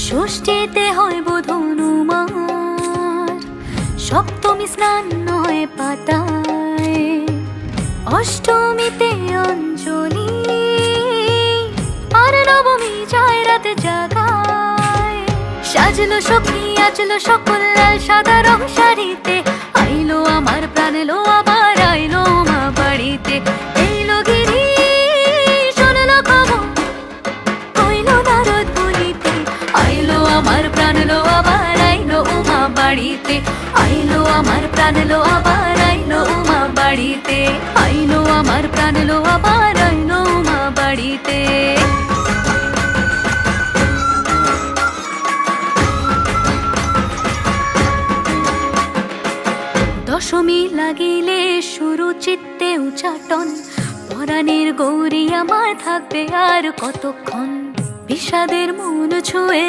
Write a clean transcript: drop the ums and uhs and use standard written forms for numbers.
ষষ্ঠীতে হয় বোধনুমার, সপ্তমী স্নান নয় পাতায়, অষ্টমীতে অঞ্জলি, আর নবমী যায় রাতে জাগায়। সাজলো সখী আজলো সকল লাল সাদা রং শাড়িতে, আইলো আমার প্রাণ এলো আবার আইলো মা বাড়িতে। এইলো গিরি শোনলো খবর কইলো নারদ বলিতে, আইলো আমার প্রাণ এলো আবার আইলো উমা বাড়িতে। আইলো আমার প্রাণ এলো আবার আইলো উমা বাড়িতে। আইলো আমার প্রাণ এলো আবার আইলো উমা বাড়িতে। দশমী লাগিলে শুরু চিত্তে উচাটন, পরাণের গৌরী আমার থাকবে আর কতক্ষণ, বিষাদের মন ছুঁয়ে